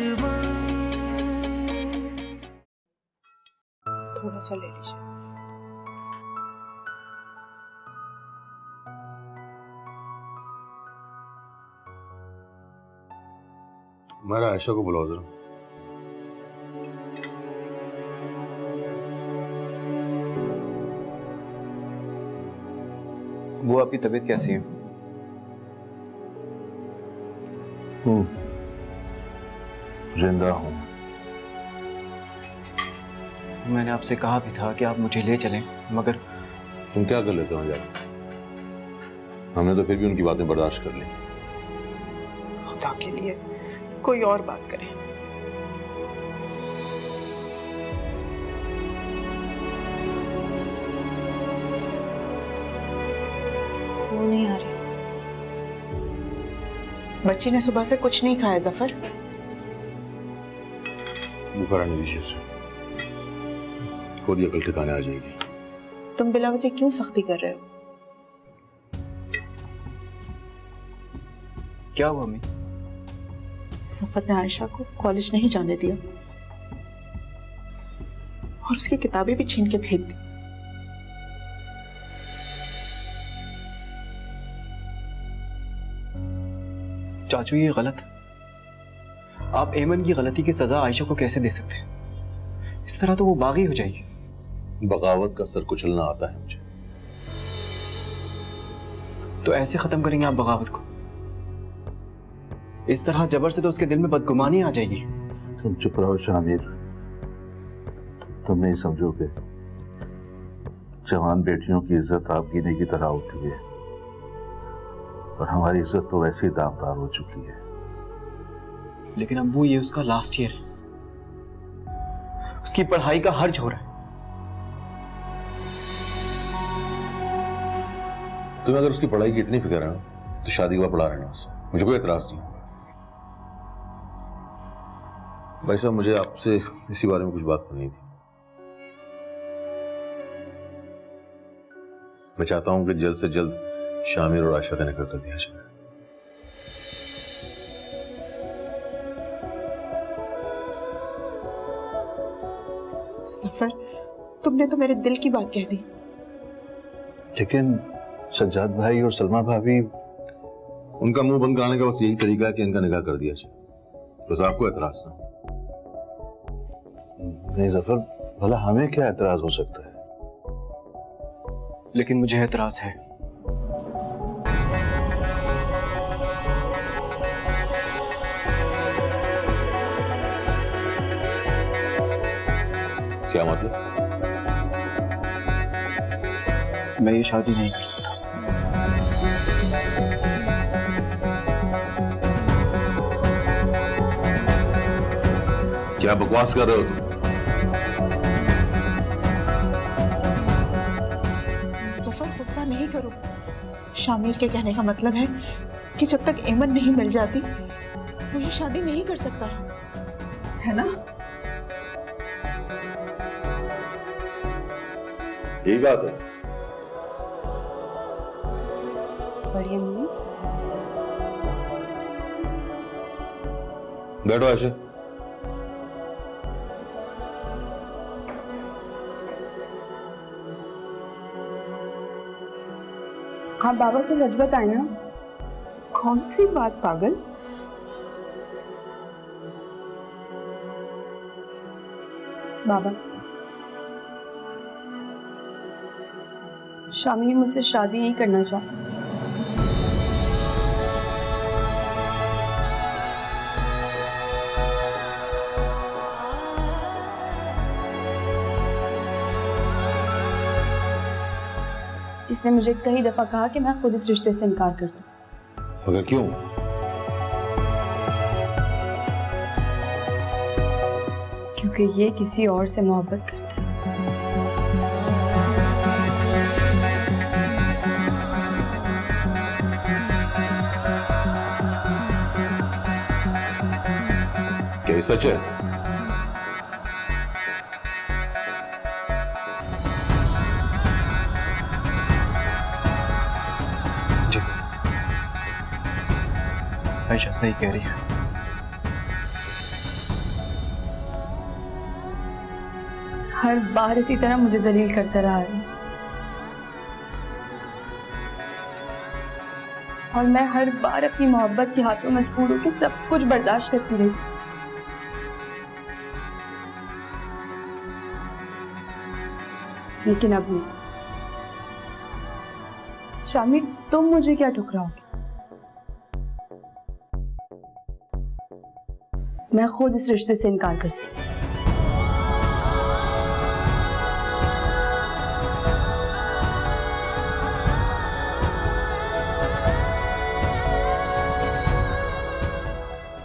दुश्मन। थोड़ा सा ले लीजिए। हमारा आयशा को बुलाओ जरा। वो आपकी तबीयत कैसी है? जिंदा हूँ। मैंने आपसे कहा भी था कि आप मुझे ले चलें, मगर तुम क्या कर लेते हो जाकर? हमने तो फिर भी उनकी बातें बर्दाश्त कर ली। खुदा के लिए कोई और बात करें। वो नहीं आ रही। बच्ची ने सुबह से कुछ नहीं खाया जफर। बुखार आने दीजिए उसे, खुद ही अकल ठिकाने आ जाएगी। तुम बिला वजह क्यों सख्ती कर रहे हो? क्या हुआ अम्मी? सफर ने आयशा को कॉलेज नहीं जाने दिया और उसकी किताबें भी छीन के फेंक दी। चाचू ये गलत है। आप एमन की गलती की सजा आयशा को कैसे दे सकते हैं? इस तरह तो वो बागी हो जाएगी। बगावत का सर कुचलना आता है मुझे। तो ऐसे खत्म करेंगे आप बगावत को? इस तरह जबर से तो उसके दिल में बदगुमानी आ जाएगी। तुम चुप रहो शामिर। तुम नहीं समझोगे, जवान बेटियों की इज्जत आप गिने की तरह होती है और हमारी इज्जत तो वैसे ही दामदार हो चुकी है। लेकिन अब्बू ये उसका लास्ट ईयर है, उसकी पढ़ाई का हर्ज हो रहा है। तुम्हें अगर उसकी पढ़ाई की इतनी फिक्र है तो शादी के बाद पढ़ा रहना उसे, मुझे कोई एतराज नहीं। भाई साहब, मुझे आपसे इसी बारे में कुछ बात करनी थी। मैं चाहता हूं कि जल्द से जल्द शामिर और आयशा का निकाह कर दिया जाए। सफर, तुमने तो मेरे दिल की बात कह दी। लेकिन सज्जाद भाई और सलमा भाभी, उनका मुंह बंद कराने का बस यही तरीका है कि इनका निकाह कर दिया जाए। बस आपको एतराज ना? नहीं जफर, भला हमें क्या एतराज हो सकता है? लेकिन मुझे एतराज है। क्या मतलब? मैं ये शादी नहीं कर सकता। क्या बकवास कर रहे हो तुम? सफर, गुस्सा नहीं करो। शामिर के कहने का मतलब है कि जब तक एमन नहीं मिल जाती वो ये शादी नहीं कर सकता, है ना? यही बात है। बड़ी अम्मी, बैठो आयशा। आप बाबा को सच बताए ना? कौन सी बात पागल? बाबा, शामिर मुझसे शादी नहीं करना चाहता। इसने मुझे कई दफा कहा कि मैं खुद इस रिश्ते से इनकार कर दूं। मगर क्यों? क्योंकि ये किसी और से मोहब्बत करता है। क्या ये सच है? आयशा सही कह रही है। हर बार इसी तरह मुझे जलील करता रहा है और मैं हर बार अपनी मोहब्बत के हाथों मजबूर होकर सब कुछ बर्दाश्त करती रही। लेकिन अब नहीं। शामिर, तुम मुझे क्या ठुकराओगे? मैं खुद इस रिश्ते से इनकार करती हूँ।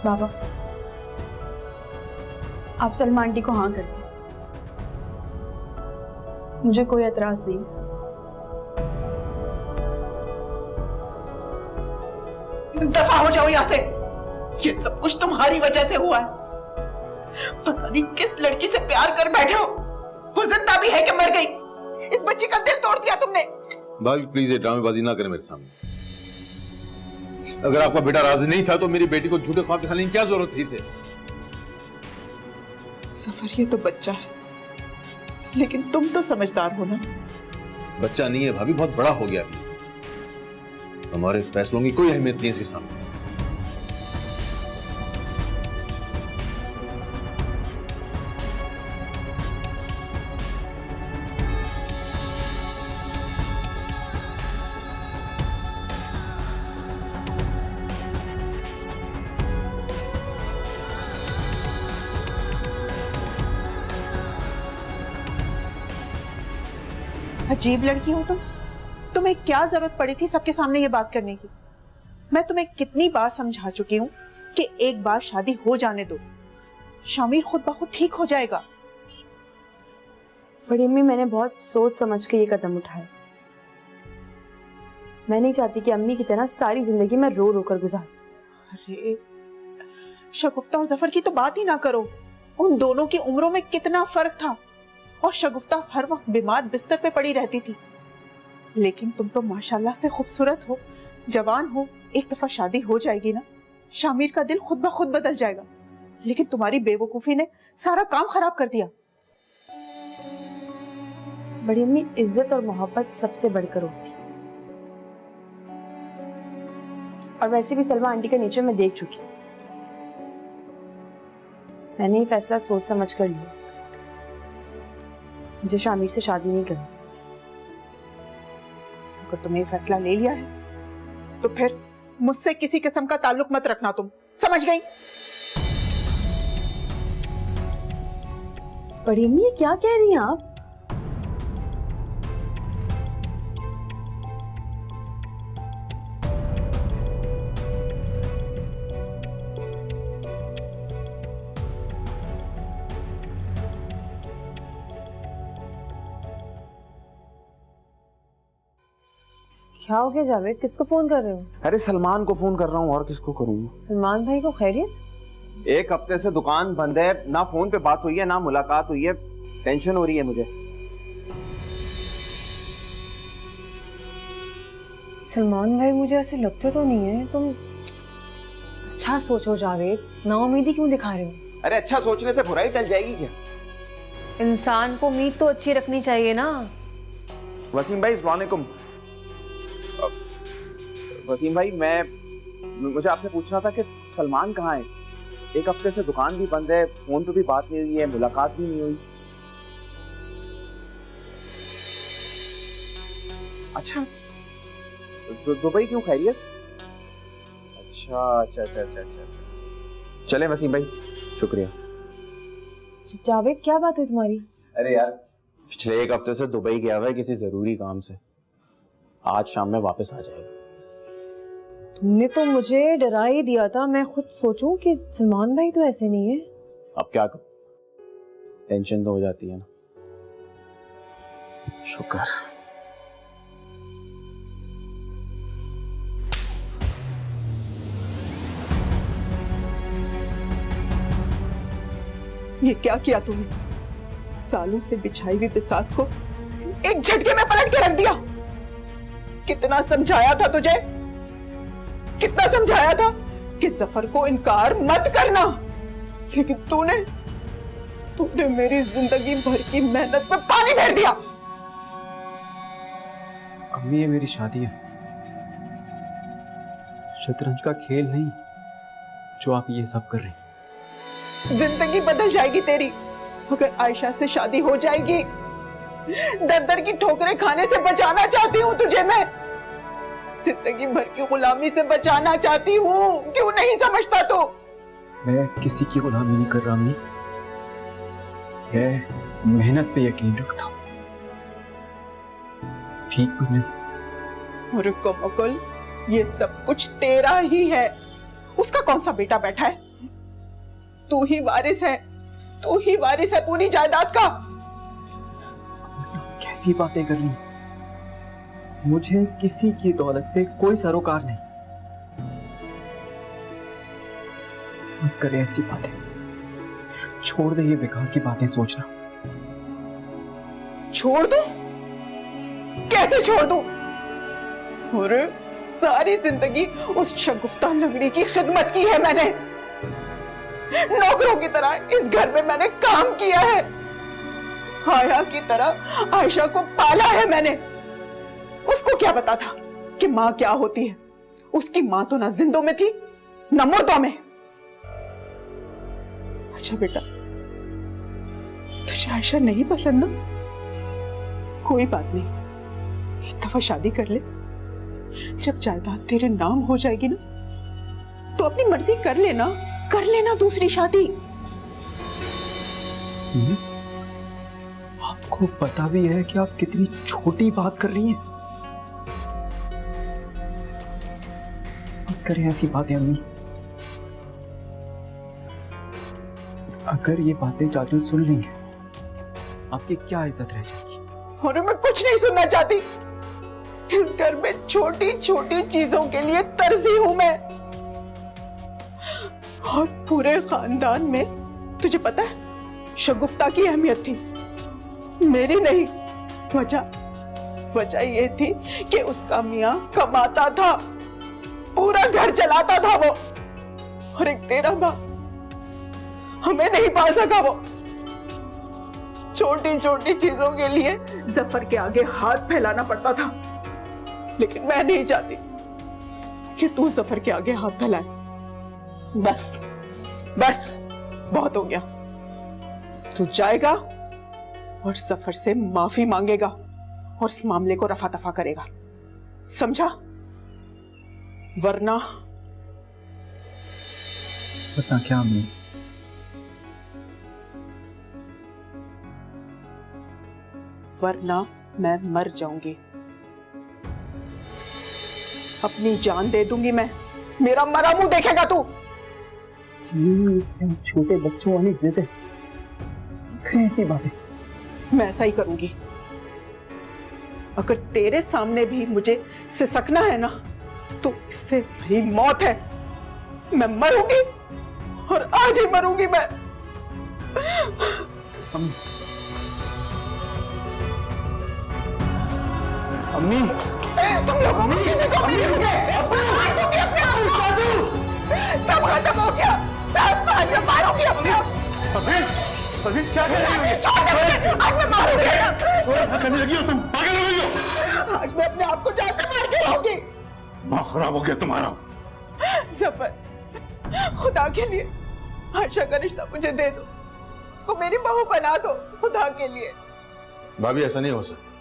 बाबा, आप सलमा आंटी को हाँ कर दें। मुझे कोई एतराज नहीं। दफा हो जाओ यहाँ से। ये सब कुछ तुम्हारी वजह से हुआ है। पता नहीं किस लड़की से प्यार कर बैठे हो। वो जिंदा भी है कि मर गई? इस बच्ची का दिल तोड़ दिया तुमने। भाभी प्लीज ये ड्रामेबाजी ना करें मेरे सामने। अगर आपका बेटा राजी नहीं था तो मेरी बेटी को झूठे ख्वाब दिखाने की क्या जरूरत थी इसे? सफर, ये तो बच्चा है, लेकिन तुम तो समझदार हो ना। बच्चा नहीं है भाभी, बहुत बड़ा हो गया अभी। हमारे फैसलों की कोई अहमियत नहीं है इसके सामने। अजीब लड़की हो तुम। तुम्हें क्या जरूरत पड़ी थी सबके सामने ये बात करने की? मैं तुम्हें कितनी बार समझा चुकी हूँ कि एक बार शादी हो जाने दो, शामिर खुद ब खुद ठीक हो जाएगा। बड़ी अम्मी, मैंने बहुत सोच समझ के ये कदम उठाया। मैं नहीं चाहती कि अम्मी की तरह सारी जिंदगी मैं रो रो कर गुजारूं। अरे शगुफ्ता और जफर की तो बात ही ना करो। उन दोनों की उम्रों में कितना फर्क था और शगुफ्ता हर वक्त बीमार बिस्तर पे पड़ी रहती थी। लेकिन तुम तो माशाल्लाह से खूबसूरत हो, जवान हो। एक दफा शादी हो जाएगी ना, शामिर का दिल खुद ब खुद बदल जाएगा। लेकिन तुम्हारी बेवकूफी ने सारा काम खराब कर दिया। बड़ी अम्मी, इज्जत और मोहब्बत सबसे बढ़कर होती है। और वैसे भी सलमा आंटी का नेचर मैं देख चुकी हूँ। मैंने ये फैसला सोच समझ कर लिया। मुझे शामिर से शादी नहीं करनी। अगर तुमने ये फैसला ले लिया है तो फिर मुझसे किसी किस्म का ताल्लुक मत रखना। तुम समझ गई? बड़ी अम्मी, ये क्या कह रही हैं आप? क्या हो गया जावेद, किसको फोन कर रहे हो? अरे सलमान को फोन कर रहा हूँ, और किसको करूँगा? सलमान भाई को खैरियत? एक हफ्ते से दुकान बंद है, ना फोन पे बात हुई है ना मुलाकात हुई है। टेंशन हो रही है मुझे। सलमान भाई, मुझे ऐसे लगते तो नहीं है। तुम अच्छा सोचो जावेद, नाउम्मीदी क्यों दिखा रहे हो? अरे अच्छा सोचने से बुराई टल जाएगी क्या? इंसान को उम्मीद तो अच्छी रखनी चाहिए ना। वसीम भाई अस्सलाम वालेकुम। वसीम भाई, मुझे आपसे पूछना था कि सलमान कहाँ है? एक हफ्ते से दुकान भी बंद है, फोन पे भी बात नहीं हुई है, मुलाकात भी नहीं हुई। अच्छा, दुबई क्यों? खैरियत? अच्छा। चले वसीम भाई, शुक्रिया। जावेद, क्या बात हुई तुम्हारी? अरे यार, पिछले एक हफ्ते से दुबई गया हुआ है किसी जरूरी काम से। आज शाम में वापस आ जाएगा। तुमने तो मुझे डरा ही दिया था। मैं खुद सोचूं कि सलमान भाई तो ऐसे नहीं है। अब क्या करूं, टेंशन तो हो जाती है ना। शुक्र। ये क्या किया तूने? सालों से बिछाई हुई बिसात को एक झटके में पलट के रख दिया। कितना समझाया था तुझे, कितना समझाया था कि जफर को इनकार मत करना, लेकिन तूने मेरी जिंदगी भर की मेहनत में पानी फेर दिया। अम्मी, ये मेरी शादी है, शतरंज का खेल नहीं जो आप ये सब कर रही हैं। जिंदगी बदल जाएगी तेरी अगर आयशा से शादी हो जाएगी। दर दर की ठोकरें खाने से बचाना चाहती हूँ तुझे मैं, जिंदगी भर की गुलामी से बचाना चाहती हूँ। क्यों नहीं समझता तू? मैं किसी की गुलामी नहीं कर रहा अम्मी, मैं मेहनत पे यकीन रखता हूँ, ठीक पर नहीं। अरे कमकुल, ये सब कुछ तेरा ही है, उसका कौन सा बेटा बैठा है? तू ही वारिस है, तू ही वारिस है पूरी जायदाद का। कैसी बातें कर रही हैं? मुझे किसी की दौलत से कोई सरोकार नहीं। मत करें ऐसी बातें, छोड़ दे ये बेकार की बातें सोचना। छोड़ दूं? कैसे छोड़ दूं? अरे सारी जिंदगी उस शगुफ्ता लंगड़ी की खिदमत की है मैंने, नौकरों की तरह इस घर में मैंने काम किया है, आया की तरह आयशा को पाला है मैंने। उसको क्या पता था कि माँ क्या होती है? उसकी माँ तो ना जिंदों में थी ना मुर्दों में। अच्छा बेटा, तुझे आयशा नहीं पसंद ना? कोई बात नहीं, एक दफा शादी कर ले, जब जायदाद तेरे नाम हो जाएगी ना तो अपनी मर्जी कर लेना दूसरी शादी। आपको पता भी है कि आप कितनी छोटी बात कर रही हैं? मत करें ऐसी बातें अम्मी, अगर ये बातें चाचू सुन लेंगे आपकी क्या इज्जत रह जाएगी? और मैं कुछ नहीं सुनना चाहती। इस घर में छोटी छोटी चीजों के लिए तरसी हूं मैं, और पूरे खानदान में तुझे पता है शगुफ्ता की अहमियत थी, मेरी नहीं। वजह ये थी कि उसका मियां कमाता था, पूरा घर चलाता था वो, और एक तेरा बाप हमें नहीं पाल सका। वो छोटी छोटी चीजों के लिए जफर के आगे हाथ फैलाना पड़ता था, लेकिन मैं नहीं चाहती कि तू जफर के आगे हाथ फैलाए। बस बस बहुत हो गया। तू जाएगा और जफर से माफी मांगेगा और इस मामले को रफा दफा करेगा, समझा? वरना क्या अम्मी? वरना मैं मर जाऊंगी, अपनी जान दे दूंगी मैं। मेरा मरा मुंह देखेगा तू। छोटे बच्चों वाली जिद है, करें ऐसी बातें? मैं ऐसा ही करूंगी। अगर तेरे सामने भी मुझे सिसकना है ना तो इससे मेरी मौत है। मैं मरूंगी और आज ही मरूंगी मैं। अम्मी, तुम लोगों को किसी को नहीं रुके। मार दूंगी अपने आप को। सब खत्म हो गया, सब आज मैं मारूंगी अपने आप। क्या कर रही हो? आज मैं मारूंगी। थोड़ा सा करने लगी हो तुम, पागल हो गई हो? आज मैं अपने आप को जान से मार के रहूंगी। माँ खराब हो गया तुम्हारा। जफर, खुदा के लिए आयशा का रिश्ता मुझे दे दो, उसको मेरी बहू बना दो, खुदा के लिए। भाभी ऐसा नहीं हो सकता,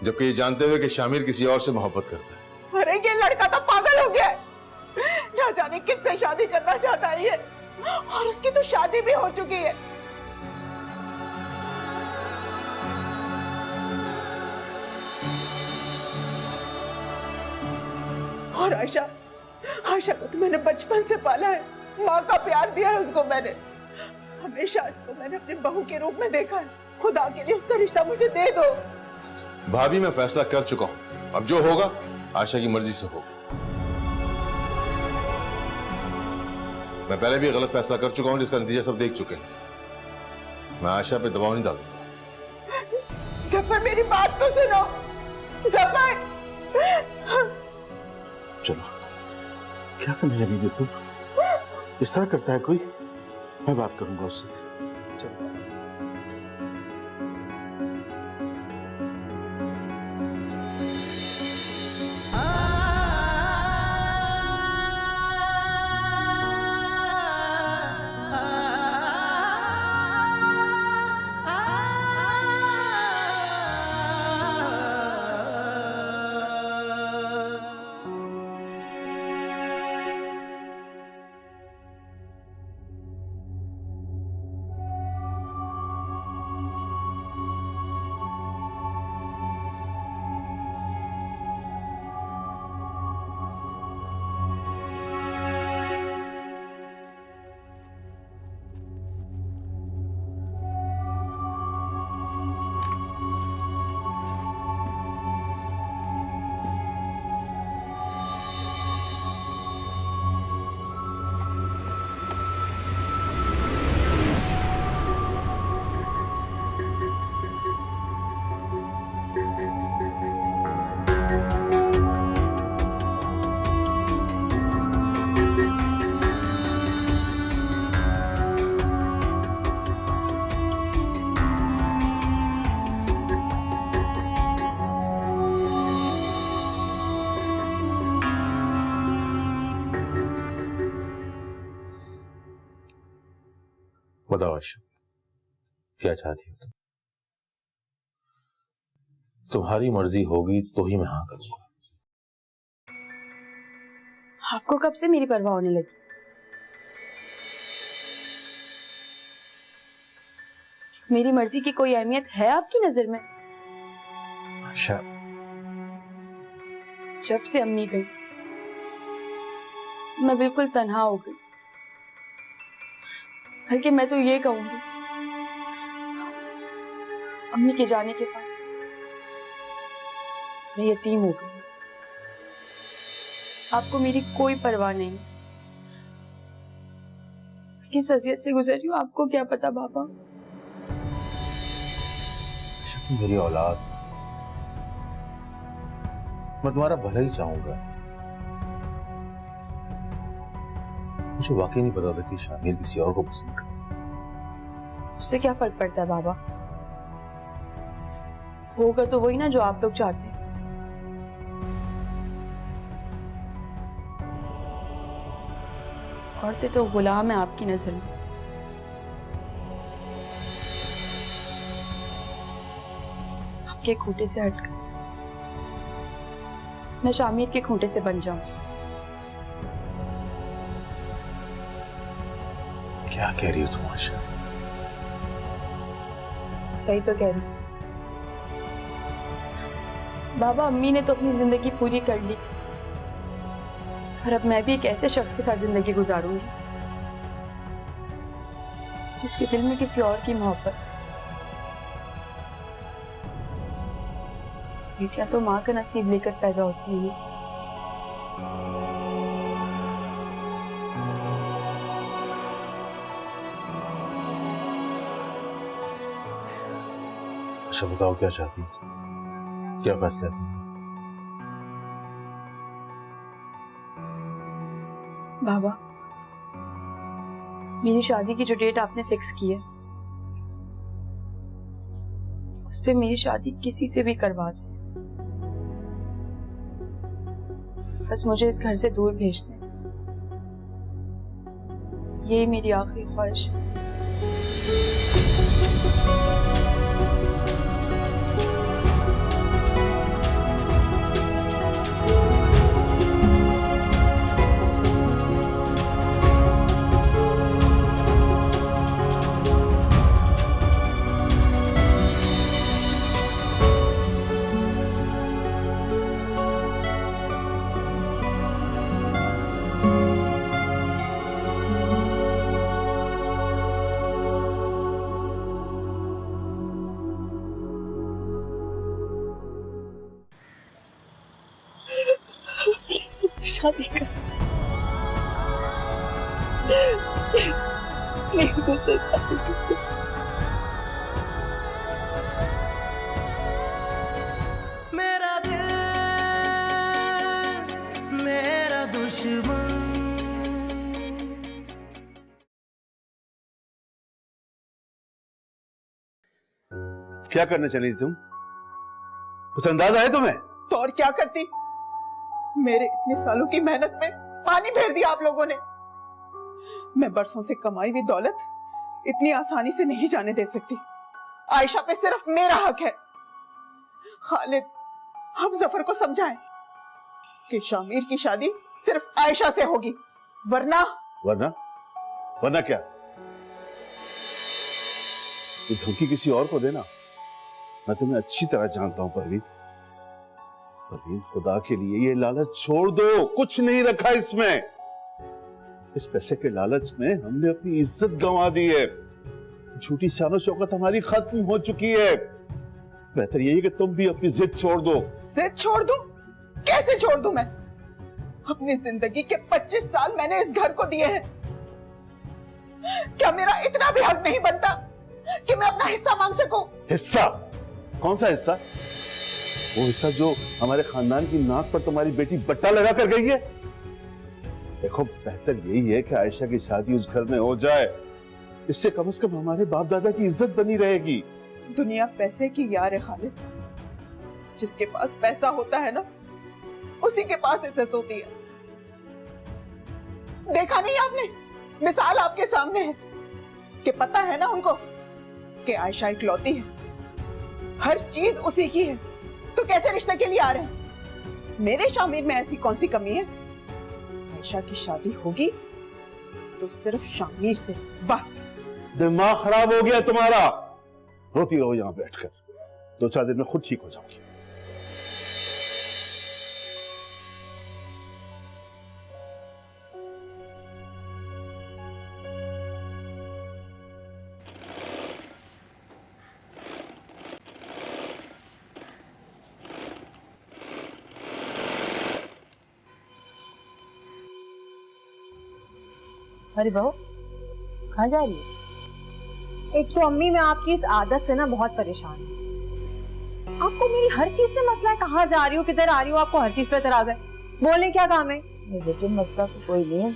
जबकि ये जानते हुए कि शामिर किसी और से मोहब्बत करता है। अरे ये लड़का तो पागल हो गया है, ना जाने किससे शादी करना चाहता है ये, और उसकी तो शादी भी हो चुकी है। और आयशा को तो मैंने बचपन से पाला है, माँ का प्यार दिया है उसको मैंने, हमेशा इसको मैंने अपनी बहू के रूप में देखा है। खुदा के लिए उसका रिश्ता मुझे दे दो। भाभी मैं फैसला कर चुका हूं, अब जो होगा आयशा की मर्जी से होगा। मैं पहले भी गलत फैसला कर चुका हूं जिसका नतीजा सब देख चुके हैं। मैं आयशा पे दबाव नहीं डालूंगा। जफर मेरी बात तो सुनो। जफर, चलो, क्या करने लगी तुम? इस तरह करता है कोई? मैं बात करूंगा उससे। चलो। बताओ आशा, क्या चाहती हो तुम? तुम्हारी मर्जी होगी तो ही मैं हाँ करूंगा। आपको कब से मेरी परवाह होने लगी? मेरी मर्जी की कोई अहमियत है आपकी नजर में? आशा, जब से अम्मी गई मैं बिल्कुल तन्हा हो गई। बल्कि मैं तो ये कहूंगी, अम्मी के जाने के बाद मैं यतीम हो गई। आपको मेरी कोई परवाह नहीं, किस अजियत से गुजर रही हूँ आपको क्या पता बाबा। आशा, तुम मेरी औलाद, मैं तुम्हारा भला ही चाहूंगा। मुझे वाकई नहीं पता था कि शामिर किसी और को पसंद करता है। उससे क्या फर्क पड़ता है बाबा? होगा तो वही ना जो आप लोग चाहते हैं। औरतें तो गुलाम है आपकी नजर में। आपके खूंटे से हटकर मैं शामिर के खूंटे से बन जाऊं। क्या कह रही हो तुम आशा? सही तो कह रही हूं बाबा। अम्मी ने तो अपनी जिंदगी पूरी कर ली और अब मैं भी एक ऐसे शख्स के साथ जिंदगी गुजारूंगी जिसके दिल में किसी और की मोहब्बत। बेटियां तो माँ का नसीब लेकर पैदा होती हैं। अच्छा बताओ, क्या चाहती हो तुम? क्या फैसला है तुम्हारा? बाबा, मेरी शादी की जो डेट आपने फिक्स की है उस पे मेरी शादी किसी से भी करवा दें। बस मुझे इस घर से दूर भेज दें, यही मेरी आखिरी ख्वाहिश है। शादी कर मेरा दिल मेरा दुश्मन। क्या करने चली तुम? कुछ अंदाजा है तुम्हें? तो और क्या करती? मेरे इतने सालों की मेहनत में पानी फेर दिया आप लोगों ने। मैं बरसों से कमाई हुई दौलत इतनी आसानी से नहीं जाने दे सकती। आयशा पे सिर्फ मेरा हक है। खालिद, हम जफर को समझाएं कि शामिर की शादी सिर्फ आयशा से होगी, वरना वरना वरना क्या? ये धमकी किसी और को देना? मैं तुम्हें अच्छी तरह जानता हूं परवीन। परवीन, खुदा के लिए ये लालच छोड़ दो, कुछ नहीं रखा इसमें। इस पैसे के लालच में हमने अपनी इज्जत गंवा दी है। झूठी शानो शौकत हमारी खत्म हो चुकी है। बेहतर यही कि तुम भी अपनी जिद छोड़ दो। जिद छोड़ दूं? कैसे छोड़ दूं मैं? अपनी जिंदगी के 25 साल मैंने इस घर को दिए हैं। क्या मेरा इतना भी हक नहीं बनता कि मैं अपना हिस्सा मांग सकूं? हिस्सा? कौन सा हिस्सा? वो हिस्सा जो हमारे खानदान की नाक पर तुम्हारी बेटी बट्टा लगा कर गई है। देखो, बेहतर यही है कि आयशा की शादी उस घर में हो जाए। इससे कम से कम हमारे बाप दादा की इज्जत बनी रहेगी। दुनिया पैसे की यार है खालिद। जिसके पास पैसा होता है ना, उसी के पास इज्जत होती है। देखा नहीं आपने? मिसाल आपके सामने है कि पता है ना उनको कि आयशा इकलौती है, हर चीज उसी की है। तो कैसे रिश्ते के लिए आ रहे हैं? मेरे शामिर में ऐसी कौन सी कमी है? आयशा की शादी होगी तो सिर्फ शामिर से, बस। दिमाग खराब हो गया तुम्हारा। रोती रहो यहां बैठकर, 2-4 दिन में खुद ठीक हो जाओगी। अरे बहू, कहाँ जा रही है? एक तो अम्मी, मैं आपकी इस आदत से ना बहुत परेशान हूँ। आपको मेरी हर चीज से मसला है। कहाँ जा रही हो, किधर आ रही हो, आपको हर चीज पे एतराज है। बोले क्या काम है? बेटे, मसला तो कोई नहीं है,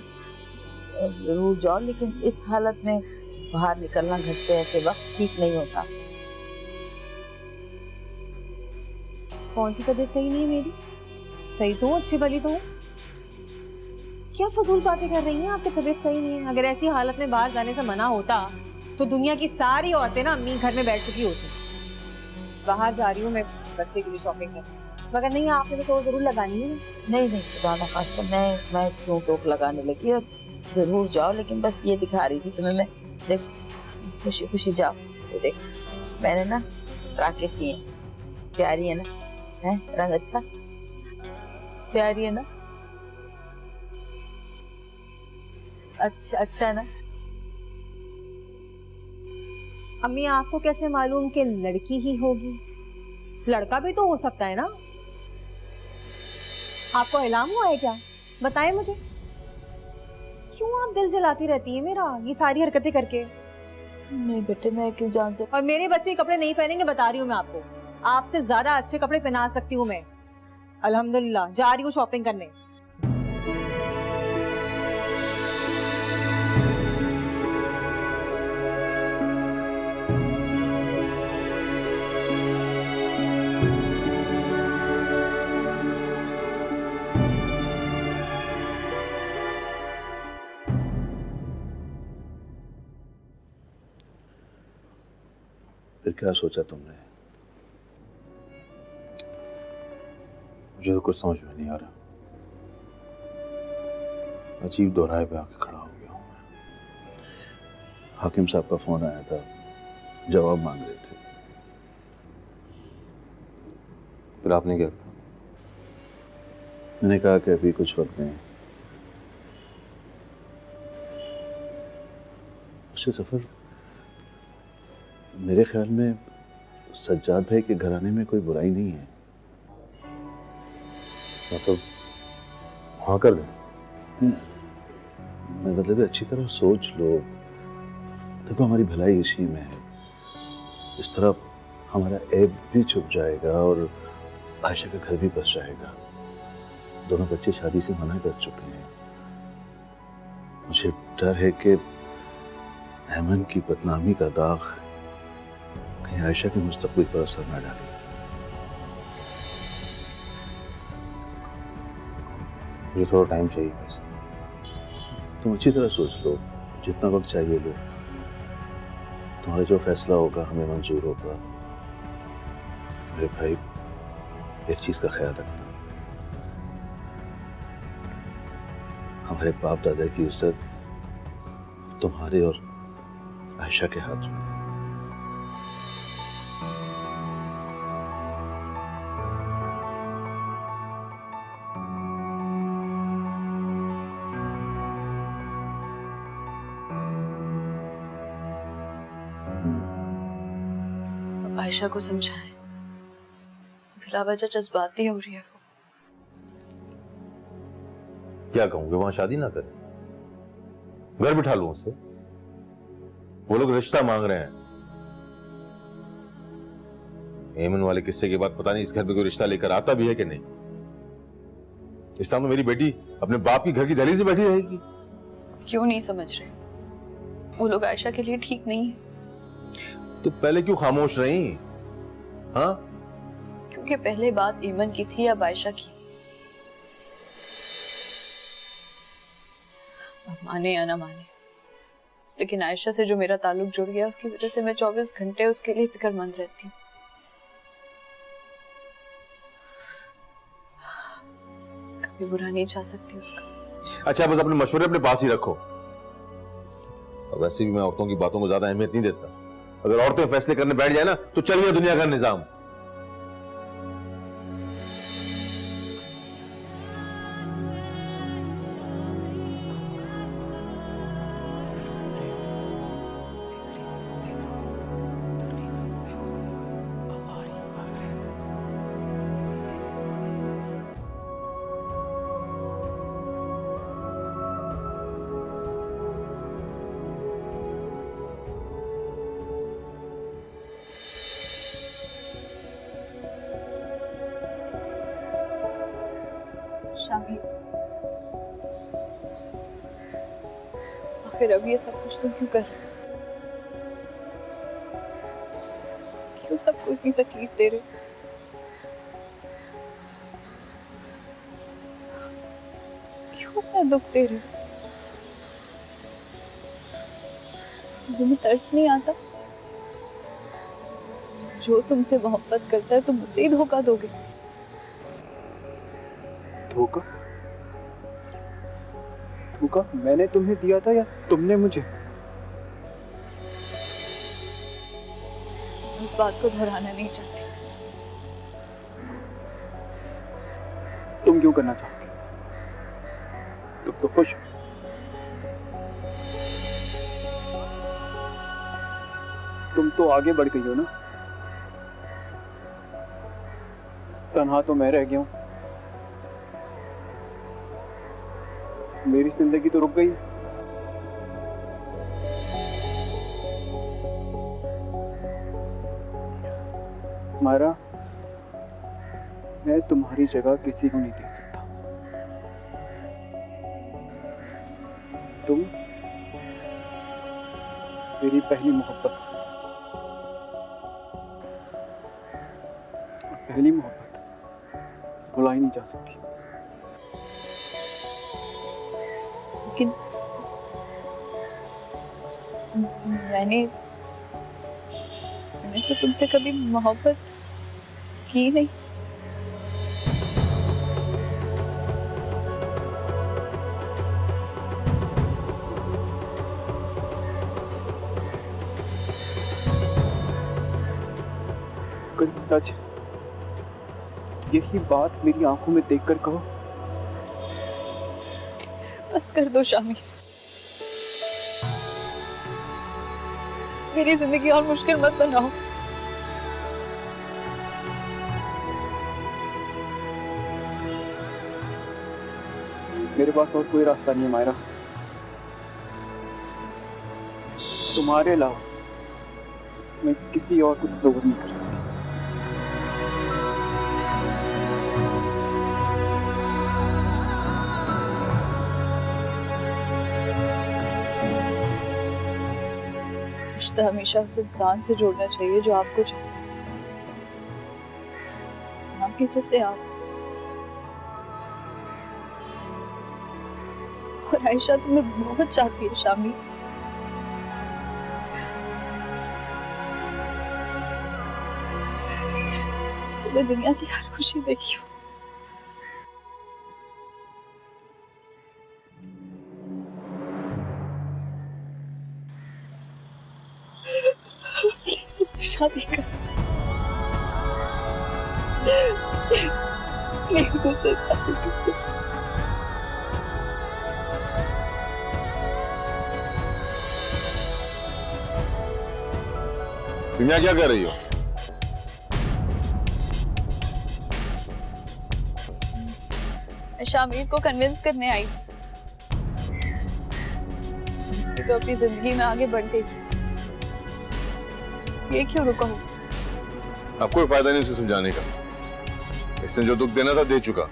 जरूर जाओ, लेकिन इस हालत में बाहर निकलना घर से ऐसे वक्त ठीक नहीं होता। कौन सी तबीयत सही नहीं है मेरी? सही तो हूँ, अच्छी भली तो हूँ। क्या फजूल बातें कर रही हैं? आपकी तबीयत सही नहीं है। अगर ऐसी हालत में बाहर जाने से मना होता तो दुनिया की सारी औरतें ना अम्मी घर में बैठ चुकी होती। बाहर जा रही हूँ मैं बच्चे के लिए शॉपिंग करने, मगर नहीं, आपने तो जरूर लगानी है। नहीं नहीं, खुदा ना खास्ता, मैं क्यों टोक लगाने लगी? और जरूर जाओ, लेकिन बस ये दिखा रही थी तुम्हें मैं। देख, खुशी खुशी जाओ। ये देख, मैंने ना फ्राके सी है, प्यारी है ना? है रंग अच्छा, प्यारी है ना? अच्छा है ना? अम्मी, आपको कैसे मालूम कि लड़की ही होगी? लड़का भी तो हो सकता है ना? आपको इल्हाम हुआ है क्या? बताएं मुझे। क्यों आप दिल जलाती रहती है मेरा ये सारी हरकतें करके? नहीं बेटे, मैं क्यों जान सकती? और मेरे बच्चे कपड़े नहीं पहनेंगे, बता रही हूँ मैं आपको। आपसे ज्यादा अच्छे कपड़े पहना सकती हूँ मैं। अल्हम्दुलिल्लाह, जा रही हूँ शॉपिंग करने। फिर क्या सोचा तुमने? मुझे तो कुछ समझ में नहीं आ रहा। अजीब दोराहे पे आके खड़ा हो गया हूँ मैं। हाकिम साहब का फोन आया था, जवाब मांग रहे थे। फिर आपने क्या कहा? मैंने कहा कि अभी कुछ वक्त नहीं। उससे सफर, मेरे ख्याल में सज्जाद भाई के घराने में कोई बुराई नहीं है। मतलब हाँ कर दे। मैं मतलब अच्छी तरह सोच लो। देखो, हमारी भलाई इसी में है। इस तरह हमारा ऐब भी छुप जाएगा और आयशा का घर भी बस जाएगा। दोनों बच्चे शादी से मना कर चुके हैं। मुझे डर है कि अहमद की बदनामी का दाग कहीं कहीं आयशा के मुस्तकबिल पर असर न डाले। मुझे थोड़ा टाइम चाहिए बस। तुम अच्छी तरह सोच लो, जितना वक्त चाहिए लो। तुम्हारा जो फैसला होगा हमें मंजूर होगा। मेरे भाई, एक चीज का ख्याल रखना, हमारे बाप दादा की इज्जत तुम्हारे और आयशा के हाथ में। आयशा को समझाएं, बिला वजह जज्बाती हो रही है वो। क्या कहूँ कि वहां शादी ना करे, घर बिठा लूं उससे? वो लोग रिश्ता मांग रहे हैं। एमन वाले किस्से के बाद पता नहीं इस घर पे कोई रिश्ता लेकर आता भी है कि नहीं। इस समय मेरी बेटी अपने बाप की घर की दहलीज में बैठी रहेगी। क्यों नहीं समझ रहे? वो लोग आयशा के लिए ठीक नहीं है। तो पहले क्यों खामोश रही? हाँ, क्योंकि पहले बात ईमन की थी, अब आयशा की। अब माने या ना माने, लेकिन आयशा से जो मेरा ताल्लुक जुड़ गया उसकी वजह से मैं 24 घंटे उसके लिए फिक्रमंद रहती हूँ। कभी बुरा नहीं चाह सकती उसका। अच्छा बस अपने मशवरे अपने पास ही रखो। और वैसे भी मैं औरतों की बातों को ज्यादा अहमियत नहीं देता। अगर औरतें फैसले करने बैठ जाए ना तो चलिए दुनिया का निजाम। शामी, आखिर अब ये सब कुछ तुम क्यों कर रहे हो? क्यों सबको इतनी तकलीफ दे रहे हो? क्यों इतना दुख दे रहे हो? तुम्हें तरस नहीं आता? जो तुमसे मोहब्बत करता है तुम उसे ही धोखा दोगे। धोखा? धोखा मैंने तुम्हें दिया था या तुमने मुझे? इस बात को दोहराना नहीं चाहती। तुम क्यों करना चाहोगे? तुम तो खुश हो। तुम तो आगे बढ़ गई हो ना, तन्हा तो मैं रह गया हूं। मेरी जिंदगी तो रुक गई। मायरा, मैं तुम्हारी जगह किसी को नहीं दे सकता। तुम मेरी पहली मोहब्बत हो। पहली मोहब्बत भुलाई नहीं जा सकती। लेकिन मैंने तो तुमसे कभी मोहब्बत की नहीं। अगर सच यही बात मेरी आंखों में देखकर कहो। बस कर दो शामी, मेरी जिंदगी और मुश्किल मत बनाओ। मेरे पास और कोई रास्ता नहीं है मायरा। तुम्हारे अलावा मैं किसी और को तसव्वुर नहीं कर सकती। रिश्ता हमेशा उस इंसान से जोड़ना चाहिए जो आपको चाहता है, ना कि जिसे आप। और आयशा तुम्हें बहुत चाहती है शामी। तुम्हें दुनिया की हर खुशी देखी हो। प्लीज उससे शादी कर। प्लीज उससे शादी कर। तुम यहाँ क्या कर रही हो? मैं शामिर को कन्विंस करने आई कि तो अपनी जिंदगी में आगे बढ़ गई। ये क्यों रुका हूँ? अब कोई फायदा नहीं उसे समझाने का। इसने जो दुख देना था दे चुका।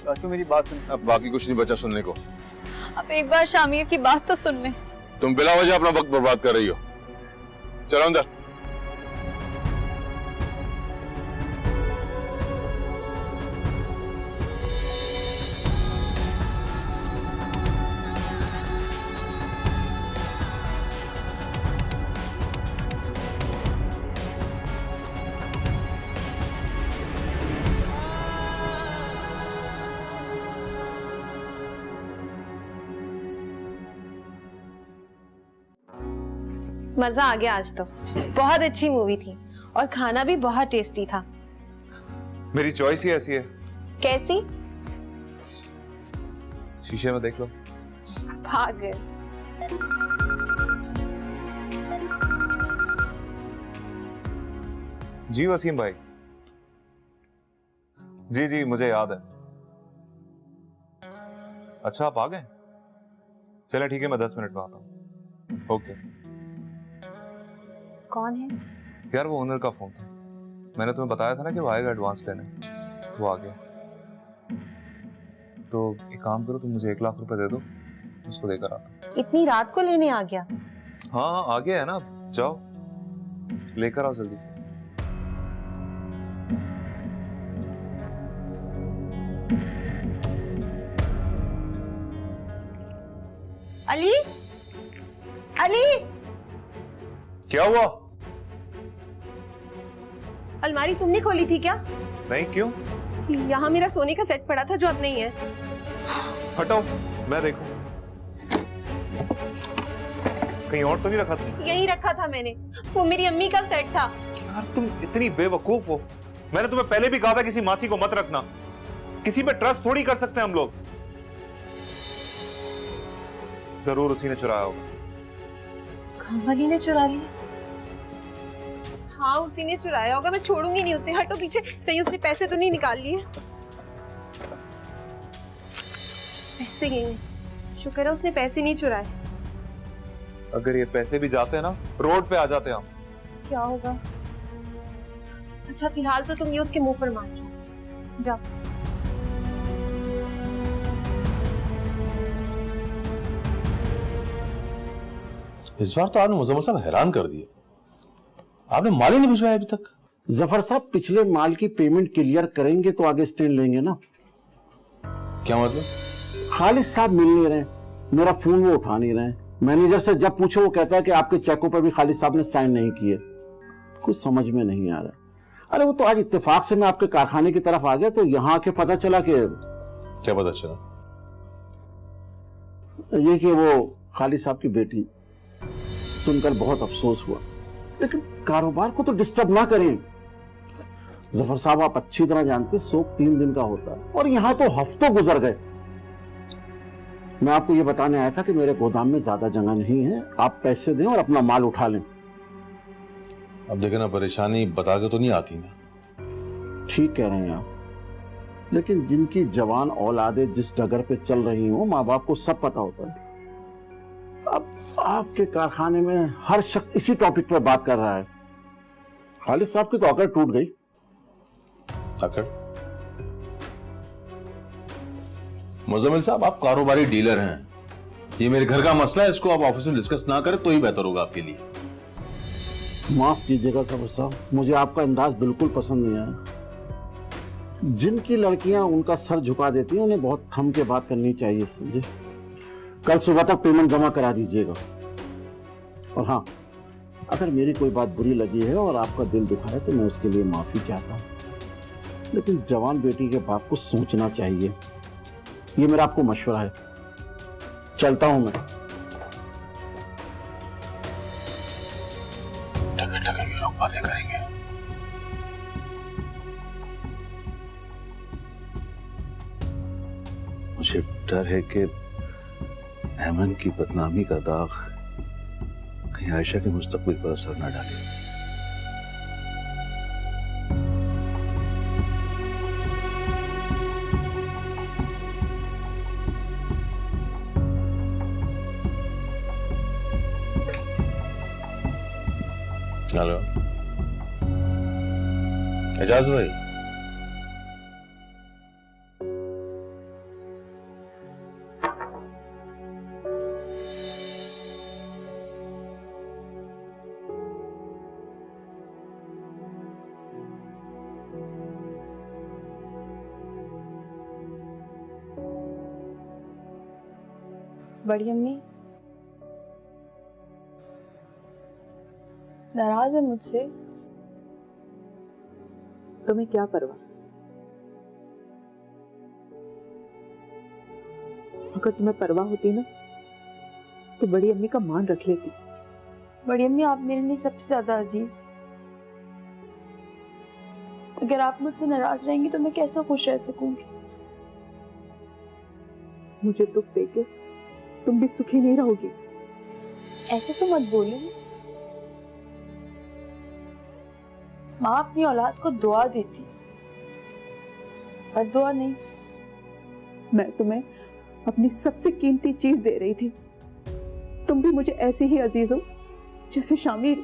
चाचू मेरी बात सुन। अब बाकी कुछ नहीं बचा सुनने को। अब एक बार शामिर की बात तो सुन ले। तुम बिला वजह अपना वक्त बर्बाद कर रही हो। चलो अंदर। मजा आ गया आज तो। बहुत अच्छी मूवी थी और खाना भी बहुत टेस्टी था। मेरी चॉइस ही ऐसी है। कैसी? शीशे में देख लो। भाग गए। जी वसीम भाई। जी जी मुझे याद है। अच्छा आप आ गए? चले ठीक है, मैं 10 मिनट में आता हूँ। ओके। कौन है? यार वो ओनर का फोन था। मैंने तुम्हें बताया था ना कि वो आएगा एडवांस लेने, तो वो आ गया। तो एक काम करो, तुम मुझे 1 लाख रुपए दे दो, उसको देकर आता हूँ। इतनी रात को लेने आ गया? हाँ हाँ आ गया है ना, जाओ लेकर आओ जल्दी से। अली, अली, क्या हुआ? अलमारी तुमने खोली थी क्या? नहीं, क्यों? यहाँ मेरा सोने का सेट पड़ा था जो अब नहीं है। हटाओ मैं देखूं। कहीं और तो नहीं रखा था? यहीं रखा था मैंने, वो मेरी अम्मी का सेट था। यार तुम इतनी बेवकूफ हो। मैंने तुम्हें पहले भी कहा था किसी मासी को मत रखना। किसी पे ट्रस्ट थोड़ी कर सकते हैं हम लोग। जरूर उसी ने चुराया होगा। वाली ने चुरा लिया? हाँ उसी ने चुराया होगा, मैं छोड़ूंगी नहीं उसे। हटो पीछे, कहीं उसने पैसे तो नहीं निकाल लिए? पैसे गए हैं। शुक्र है उसने पैसे नहीं चुराए। अगर ये पैसे भी जाते हैं ना, रोड पे आ जाते हम। क्या होगा? अच्छा फिलहाल तो तुम ये उसके मुंह पर मार जाओ। इस बार तो आपने मुझे साहब हैरान कर दिया। आपने माल ही नहीं भिजवाया अभी तक। जफर साहब पिछले माल की पेमेंट क्लियर करेंगे तो आगे स्टैंड लेंगे ना। क्या मतलब? खालिद साहब मिल नहीं रहे, मेरा फोन वो उठा नहीं रहे। मैनेजर से जब पूछो वो कहता है कि आपके चेकों पर भी खालिद साहब ने साइन नहीं किए। कुछ समझ में नहीं आ रहा। अरे वो तो आज इत्तेफाक से मैं आपके कारखाने की तरफ आ गया तो यहाँ आके पता चला कि क्या पता चला? ये कि वो खालिद साहब की बेटी। सुनकर बहुत अफसोस हुआ, लेकिन कारोबार को तो डिस्टर्ब ना करें। जफर साहब आप अच्छी तरह जानते हैं शोक 3 दिन का होता है और यहाँ तो हफ्तों गुजर गए। मैं आपको ये बताने आया था कि मेरे गोदाम में ज्यादा जगह नहीं है, आप पैसे दें और अपना माल उठा लें। अब देखे ना, परेशानी बता के तो नहीं आती ना। ठीक कह रहे हैं आप, लेकिन जिनकी जवान औलादे जिस डगर पे चल रही हो, माँ बाप को सब पता होता है। अब आपके कारखाने में हर शख्स इसी टॉपिक पर बात कर रहा है। खालिद साहब की तो अकड़ टूट गई। अकड़? मुजम्मिल साहब आप कारोबारी डीलर हैं, ये मेरे घर का मसला है, इसको आप ऑफिस में डिस्कस ना करें तो ही बेहतर होगा आपके लिए। माफ कीजिएगा सफर साहब, मुझे आपका अंदाज बिल्कुल पसंद नहीं आया। जिनकी लड़कियां उनका सर झुका देती हैं उन्हें बहुत थम के बात करनी चाहिए, समझे। कल सुबह तक पेमेंट जमा करा दीजिएगा। और हाँ, अगर मेरी कोई बात बुरी लगी है और आपका दिल दुखा है तो मैं उसके लिए माफी चाहता हूँ, लेकिन जवान बेटी के बाप को सोचना चाहिए। ये मेरा आपको मशवरा है। चलता हूं मैं। टके टके के लोग बातें करेंगे। मुझे डर है कि ऐमन की बदनामी का दाग कहीं आयशा के मुस्तकबिल पर असर न डाले। हेलो एजाज भाई, बड़ी अम्मी नाराज है मुझसे? तुम्हें क्या परवाह? अगर तुम्हें परवाह होती ना तो बड़ी अम्मी का मान रख लेती। बड़ी अम्मी, आप मेरे लिए सबसे ज्यादा अजीज। अगर आप मुझसे नाराज रहेंगी तो मैं कैसे खुश रह सकूंगी? मुझे दुख देके तुम भी सुखी नहीं रहोगी। ऐसे तो मत बोलो। माँ अपनी औलाद को दुआ देती, बद्दुआ नहीं। मैं तुम्हें अपनी सबसे कीमती चीज दे रही थी। तुम भी मुझे ऐसे ही अजीज हो जैसे शामिर,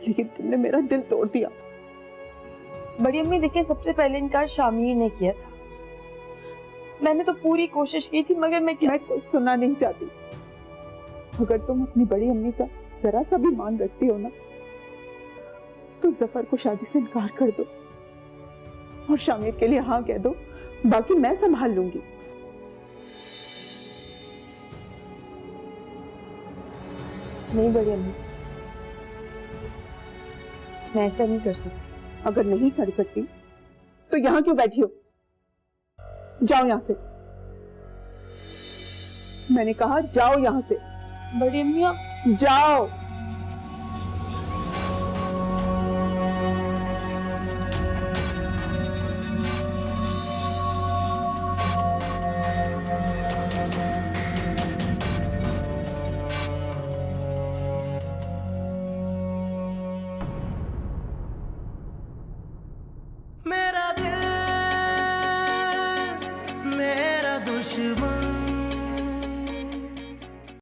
लेकिन तुमने मेरा दिल तोड़ दिया। बड़ी अम्मी देखिए, सबसे पहले इनकार शामिर ने किया था। मैंने तो पूरी कोशिश की थी, मगर मैं कुछ सुनना नहीं चाहती। अगर तुम अपनी बड़ी अम्मी का जरा सा भी मान रखती हो ना तो जफर को शादी से इनकार कर दो और शामिर के लिए हाँ कह दो, बाकी मैं संभाल लूंगी। नहीं बड़ी अम्मी, मैं ऐसा नहीं कर सकती। अगर नहीं कर सकती तो यहां क्यों बैठी हो? जाओ यहां से। मैंने कहा जाओ यहां से। बड़ी अम्मी आप जाओ। मेरा दिल मेरा दुश्मन